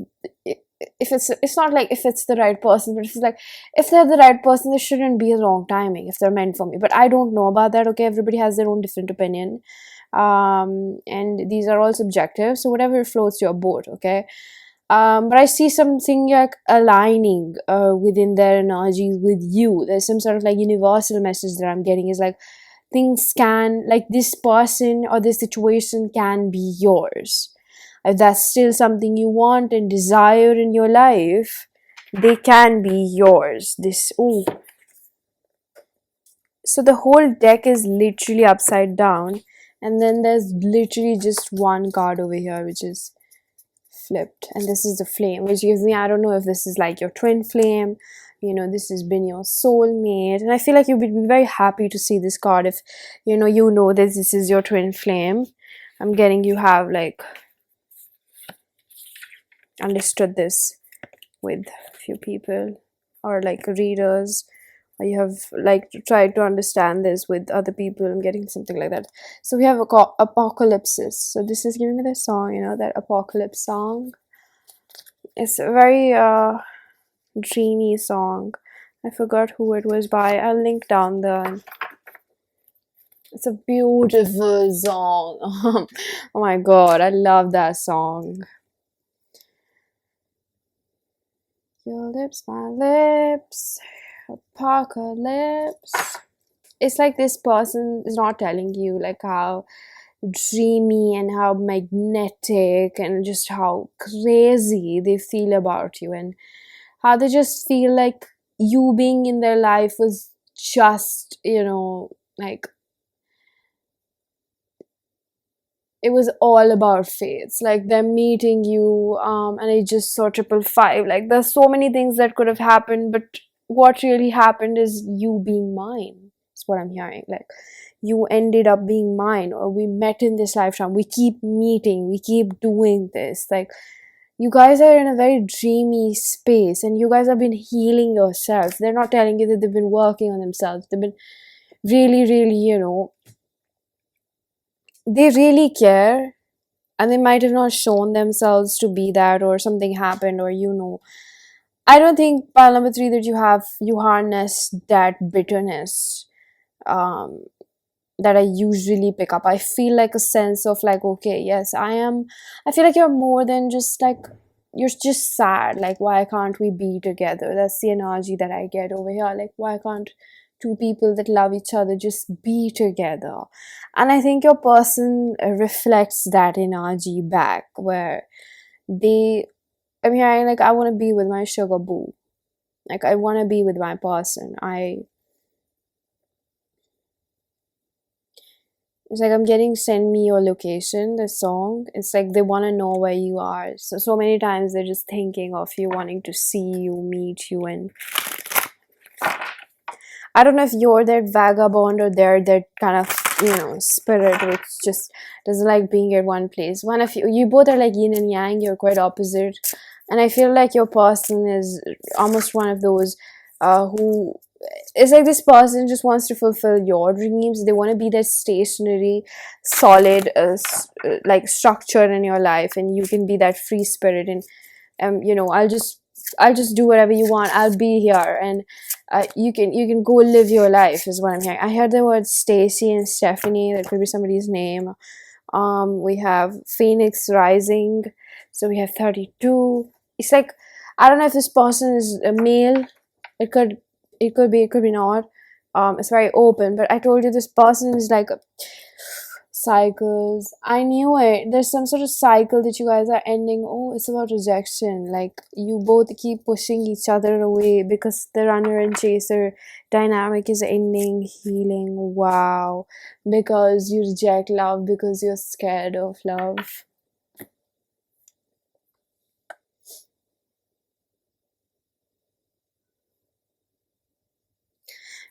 not like if it's the right person, but it's like if they're the right person, there shouldn't be a wrong timing if they're meant for me. But I don't know about that. Okay, everybody has their own different opinion, and these are all subjective, so whatever floats your boat. Okay. But I see something like aligning within their energies with you. There's some sort of like universal message that I'm getting, is like things can, like, this person or this situation can be yours. If that's still something you want and desire in your life, they can be yours. So the whole deck is literally upside down, and then there's literally just one card over here which is flipped, and this is the flame, which gives me, I don't know if this is like your twin flame, you know, this has been your soulmate, and I feel like you would be very happy to see this card if you know that this is your twin flame. I'm getting you have like understood this with a few people, or like readers, or you have like tried to understand this with other people. I'm getting something like that. So we have apocalypses. So this is giving me the song, you know, that apocalypse song. It's a very dreamy song. I forgot who it was by. I'll link down the, it's a beautiful song. Oh my god, I love that song. Your lips, my lips, apocalypse. It's like this person is not telling you like how dreamy and how magnetic and just how crazy they feel about you, and how they just feel like you being in their life was just, you know, like, it was all about fates, like them meeting you, and it just saw 555. Like, there's so many things that could have happened, but what really happened is you being mine. That's what I'm hearing. Like, you ended up being mine, or we met in this lifetime. We keep meeting, we keep doing this. Like, you guys are in a very dreamy space, and you guys have been healing yourself. They're not telling you that they've been working on themselves. They've been really, really, they really care, and they might have not shown themselves to be that, or something happened, or I don't think, pile number 3, that you harness that bitterness um that I usually pick up. I feel like a sense of like, okay, yes, I feel like you're more than just like, you're just sad. Like, why can't we be together? That's the energy that I get over here. Like, why can't two people that love each other just be together? And I think your person reflects that energy back, where they, I mean, I want to be with my sugar boo. Like, I want to be with my person. It's like I'm getting send me your location, the song. It's like they want to know where you are. So many times they're just thinking of you, wanting to see you, meet you. And I don't know if you're that vagabond, or they're that kind of, spirit which just doesn't like being at one place. One of you both are like yin and yang, you're quite opposite. And I feel like your person is almost one of those who, it's like this person just wants to fulfill your dreams. They want to be that stationary, solid, like structure in your life, and you can be that free spirit. And I'll just do whatever you want. I'll be here, and you can go live your life, is what I'm hearing. I heard the word Stacy and Stephanie. That could be somebody's name. We have Phoenix Rising, so we have 32. It's like, I don't know if this person is a male. It could be not. It's very open, but I told you this person is like cycles. I knew it. There's some sort of cycle that you guys are ending. Oh, it's about rejection. Like, you both keep pushing each other away because the runner and chaser dynamic is ending, healing. Wow. Because you reject love, because you're scared of love.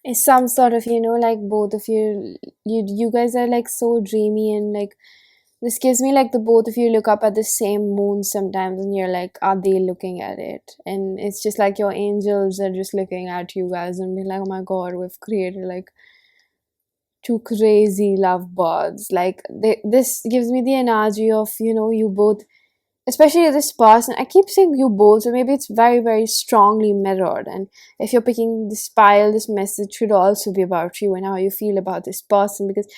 It's some sort of, like, both of you guys are like so dreamy, and like, this gives me like the both of you look up at the same moon sometimes, and you're like, are they looking at it? And it's just like your angels are just looking at you guys and be like, oh my god, we've created like two crazy love birds. Like, this gives me the energy of, you both, especially this person. I keep saying you both, so maybe it's very, very strongly mirrored. And if you're picking this pile, this message should also be about you and how you feel about this person, because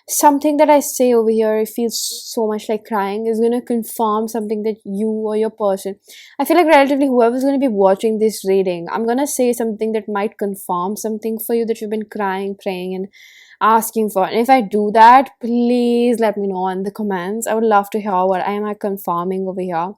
something that I say over here, it feels so much like crying, is going to confirm something that you or your person, I feel like relatively whoever's going to be watching this reading, I'm going to say something that might confirm something for you that you've been crying, praying, and asking for. And if I do that, please let me know in the comments. I would love to hear what am I confirming over here.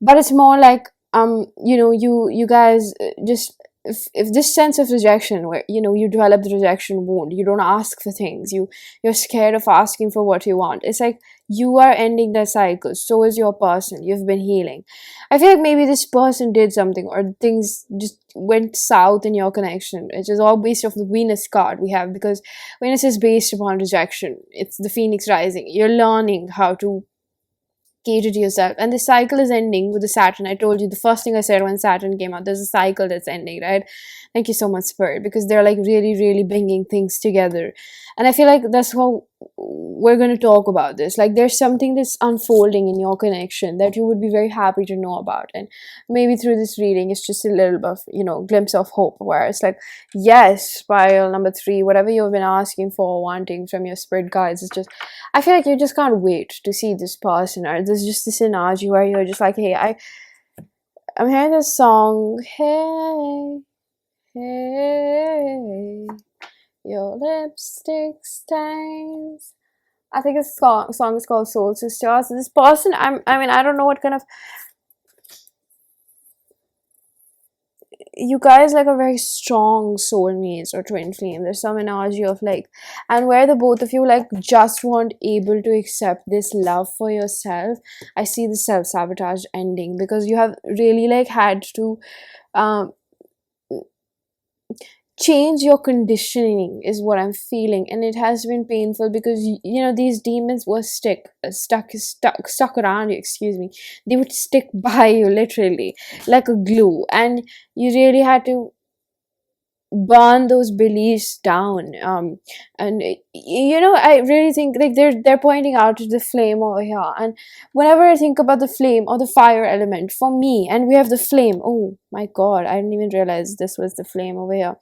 But it's more like, you guys just, if this sense of rejection, where you develop the rejection wound, you don't ask for things, you're scared of asking for what you want. It's like you are ending that cycle. So is your person. You've been healing. I feel like maybe this person did something, or things just went south in your connection, which is all based off the Venus card we have, because Venus is based upon rejection. It's the Phoenix rising. You're learning how to cater to yourself, and the cycle is ending with the Saturn. I told you the first thing I said when Saturn came out, there's a cycle that's ending, right? Thank you so much, Spirit, because they're like really, really bringing things together. And I feel like that's how we're going to talk about this. Like, there's something that's unfolding in your connection that you would be very happy to know about. And maybe through this reading, it's just a little bit of, glimpse of hope, where it's like, yes, pile number 3, whatever you've been asking for, wanting from your spirit guides, it's just, I feel like you just can't wait to see this person, or there's just this energy where you're just like, hey, I'm hearing this song, hey, hey, your lipstick stains. I think this song is called Soul Sisters. This person, I don't know what kind of, you guys like a very strong soulmates or twin flame. There's some energy of like, and where the both of you like just weren't able to accept this love for yourself. I see the self-sabotage ending, because you have really like had to change your conditioning is what I'm feeling, and it has been painful because these demons were stuck around you, excuse me. They would stick by you literally like a glue, and you really had to burn those beliefs down. And I really think like they're pointing out the flame over here, and whenever I think about the flame or the fire element for me, and we have the flame, oh my god, I didn't even realize this was the flame over here.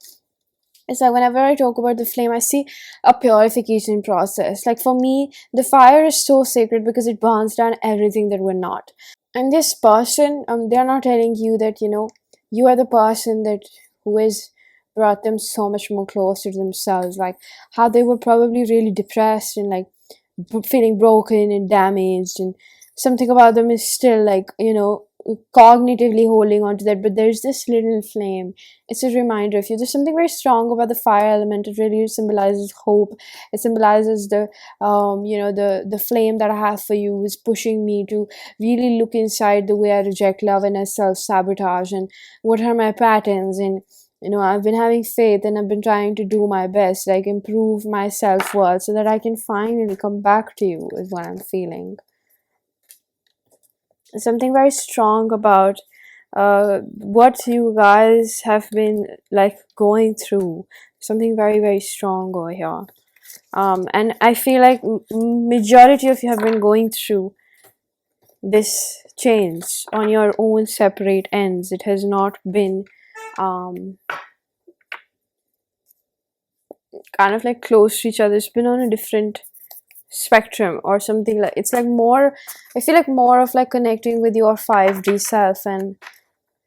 It's like whenever I talk about the flame, I see a purification process. Like for me, the fire is so sacred because it burns down everything that we're not. And this person, they're not telling you that, you are the person that who is brought them so much more closer to themselves. Like how they were probably really depressed and like feeling broken and damaged, and something about them is still like, cognitively holding on to that, but there's this little flame. It's a reminder of you. There's something very strong about the fire element. It really symbolizes hope. It symbolizes the flame that I have for you is pushing me to really look inside the way I reject love and I self-sabotage, and what are my patterns. And I've been having faith, and I've been trying to do my best, like improve my self-worth so that I can finally come back to you, is what I'm feeling. Something very strong about what you guys have been like going through. Something very, very strong over here. And I feel like majority of you have been going through this change on your own separate ends. It has not been kind of like close to each other. It's been on a different spectrum or something. Like it's like more, I feel like more of like connecting with your 5D self and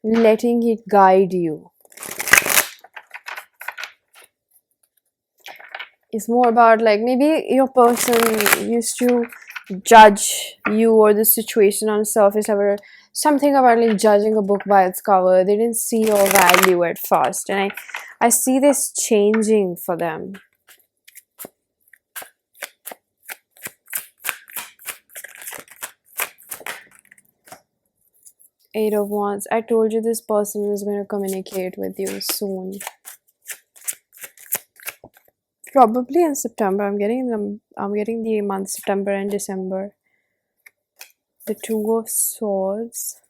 letting it guide you. It's more about like maybe your person used to judge you or the situation on the surface level. Something about like judging a book by its cover. They didn't see your value at first, and I see this changing for them. Eight of Wands. I told you this person is going to communicate with you soon. Probably in September. I'm getting the month September and December. The Two of Swords.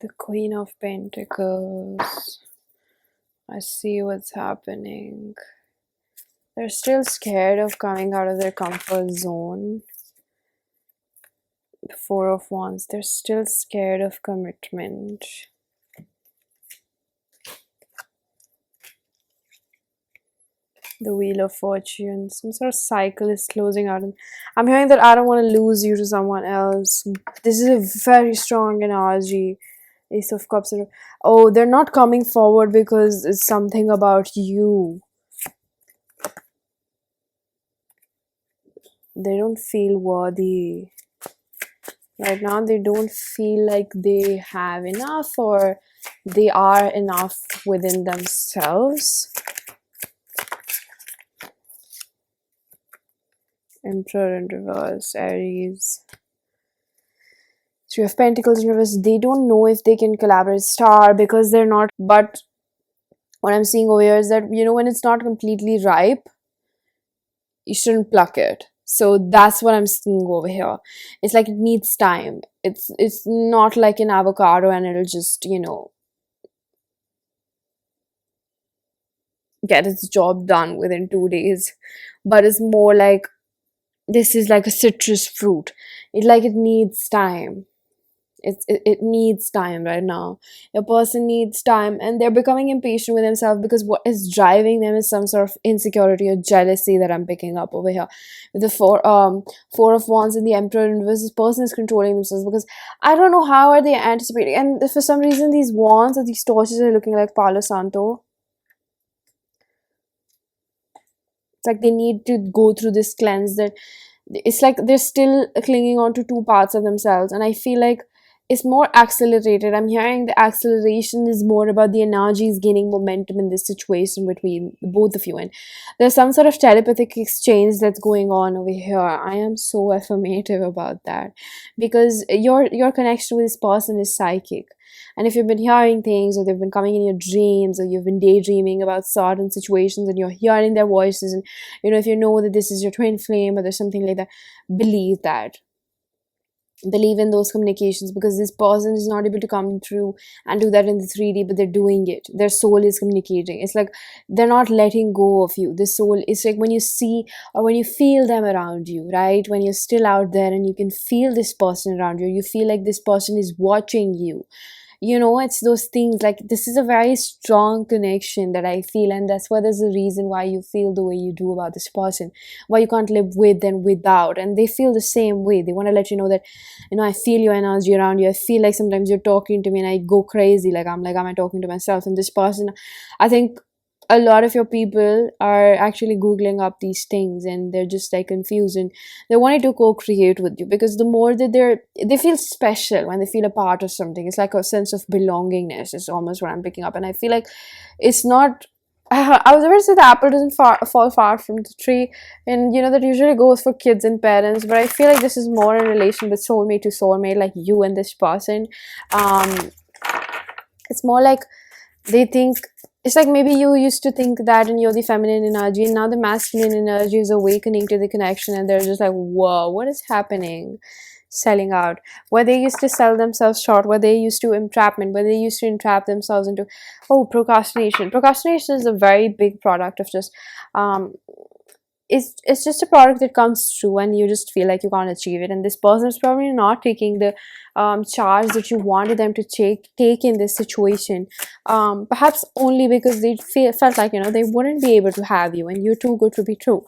The Queen of Pentacles. I see what's happening. They're still scared of coming out of their comfort zone. The Four of Wands. They're still scared of commitment. The Wheel of Fortune. Some sort of cycle is closing out. And I'm hearing that I don't want to lose you to someone else. This is a very strong energy. Ace of Cups. Oh, they're not coming forward because it's something about you. They don't feel worthy. Right now, they don't feel like they have enough or they are enough within themselves. Emperor in reverse, Aries. Three of Pentacles in reverse. They don't know if they can collaborate. Star, because they're not. But what I'm seeing over here is that, when it's not completely ripe, you shouldn't pluck it. So that's what I'm seeing over here. It's like it needs time. It's not like an avocado and it'll just, get its job done within 2 days. But it's more like this is like a citrus fruit. It needs time. It needs time right now. A person needs time, and they're becoming impatient with themselves because what is driving them is some sort of insecurity or jealousy that I'm picking up over here. With the four of Wands and the Emperor in reverse, this person is controlling themselves because I don't know how are they anticipating, and for some reason these wands or these torches are looking like Palo Santo. It's like they need to go through this cleanse, that it's like they're still clinging on to two parts of themselves, and I feel like it's more accelerated. I'm hearing the acceleration is more about the energies gaining momentum in this situation between both of you, and there's some sort of telepathic exchange that's going on over here. I am so affirmative about that, because your connection with this person is psychic. And if you've been hearing things, or they've been coming in your dreams, or you've been daydreaming about certain situations and you're hearing their voices, and if you know that this is your twin flame or there's something like that, believe that. Believe in those communications, because this person is not able to come through and do that in the 3D, but they're doing it. Their soul is communicating. It's like they're not letting go of you. The soul is like when you see or when you feel them around you, right? When you're still out there and you can feel this person around you, you feel like this person is watching you. It's those things. Like, this is a very strong connection that I feel, and that's why there's a reason why you feel the way you do about this person, why you can't live with and without. And they feel the same way. They want to let you know that, I feel your energy around you. I feel like sometimes you're talking to me and I go crazy, like, am I talking to myself? And this person, I think a lot of your people are actually googling up these things, and they're just like confused, and they wanted to co-create with you, because the more that they feel special when they feel a part of something. It's like a sense of belongingness is almost what I'm picking up. And I feel like it's not, I was about to say the apple doesn't fall far from the tree, and that usually goes for kids and parents, but I feel like this is more in relation with soulmate to soulmate, like you and this person. It's more like they think, it's like maybe you used to think that, and you're the feminine energy, and now the masculine energy is awakening to the connection, and they're just like, whoa, what is happening? Selling out, where they used to sell themselves short, where they used to entrapment, where they used to entrap themselves into procrastination is a very big product of just it's just a product that comes through and you just feel like you can't achieve it, and this person is probably not taking the charge that you wanted them to take in this situation, perhaps only because they felt like they wouldn't be able to have you, and you're too good to be true.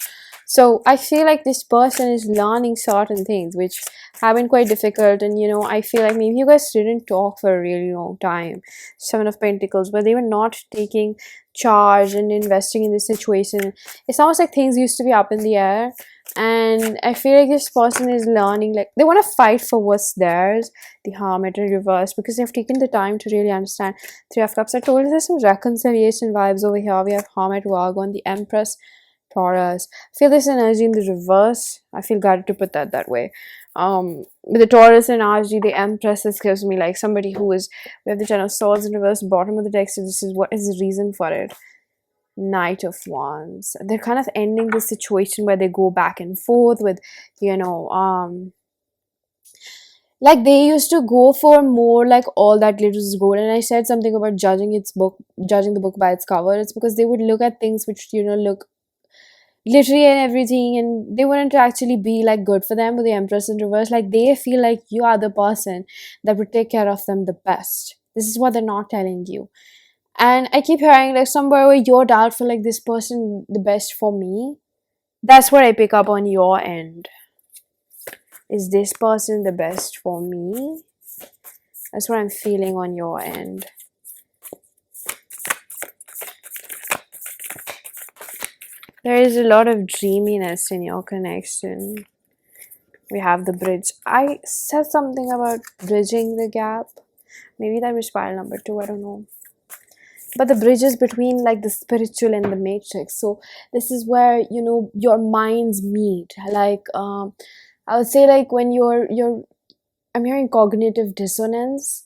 So I feel like this person is learning certain things which have been quite difficult, and I feel like maybe you guys didn't talk for a really long time. Seven of Pentacles, but they were not taking charge and investing in this situation. It's almost like things used to be up in the air, and I feel like this person is learning, like they want to fight for what's theirs. The Hermit in reverse, because they've taken the time to really understand. Three of Cups, I told you there's some reconciliation vibes over here. We have Hermit, Virgo, and the Empress, Taurus. I feel this energy in the reverse. I feel guided to put that way. With the Taurus energy, the Empress, this gives me like somebody who is, we have the Ten of Swords in reverse, bottom of the deck. So this is, what is the reason for it? Knight of Wands. They're kind of ending this situation where they go back and forth with, like they used to go for more like all that glitters is gold. And I said something about judging the book by its cover. It's because they would look at things which look glittery and everything, and they wouldn't actually be like good for them. With the Empress in reverse, like they feel like you are the person that would take care of them the best. This is what they're not telling you. And I keep hearing like somewhere where you're doubtful, like this person the best for me. That's what I pick up on your end. Is this person the best for me? That's what I'm feeling on your end. There is a lot of dreaminess in your connection. We have the bridge. I said something about bridging the gap. Maybe that was pile number 2, I don't know. But the bridge is between like the spiritual and the matrix. So this is where, your minds meet. Like, I would say like when I'm hearing cognitive dissonance.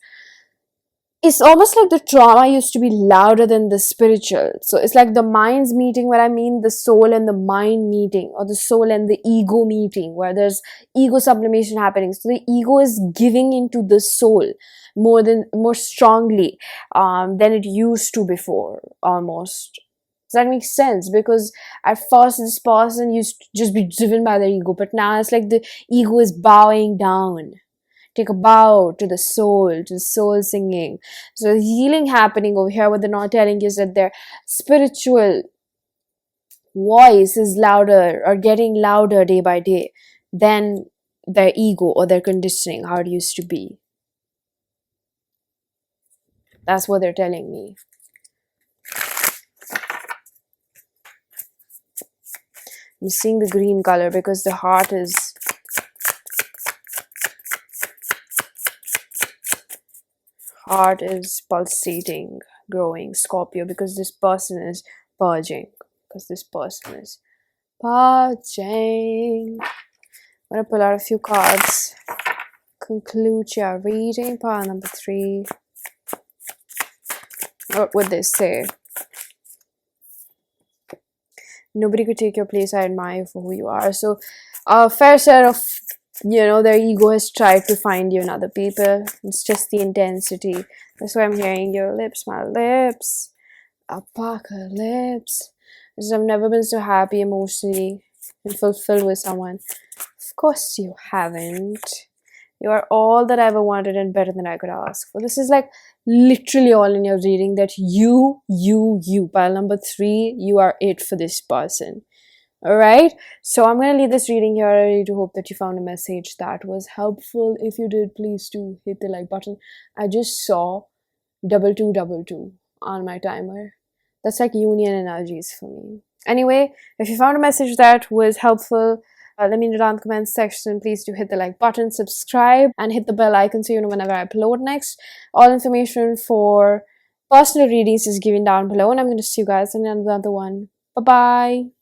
It's almost like the trauma used to be louder than the spiritual. So it's like the minds meeting, where I mean the soul and the mind meeting, or the soul and the ego meeting, where there's ego sublimation happening. So the ego is giving into the soul more strongly than it used to before, almost. Does that make sense? Because at first this person used to just be driven by their ego, but now it's like the ego is bowing down. Take a bow to the soul singing. So the healing happening over here. What they're not telling you is that their spiritual voice is louder or getting louder day by day than their ego or their conditioning, how it used to be. That's what they're telling me. I'm seeing the green color because the heart is heart is pulsating, growing, Scorpio, because this person is purging. Because this person is purging. I'm gonna pull out a few cards. Conclude your reading. Pile number 3. What would they say? Nobody could take your place. I admire you for who you are. So a fair share of, their ego has tried to find you in other people. It's just the intensity. That's why I'm hearing your lips, my lips. Apocalypse. Because I've never been so happy emotionally and fulfilled with someone. Of course you haven't. You are all that I ever wanted and better than I could ask for. This is like literally all in your reading, that you, pile number 3, you are it for this person. Alright, so I'm going to leave this reading here. I really do hope that you found a message that was helpful. If you did, please do hit the like button. I just saw 2222 on my timer. That's like union energies for me. Anyway, if you found a message that was helpful, let me know down in the comments section. Please do hit the like button, subscribe, and hit the bell icon so you know whenever I upload next. All information for personal readings is given down below, and I'm going to see you guys in another one. Bye-bye.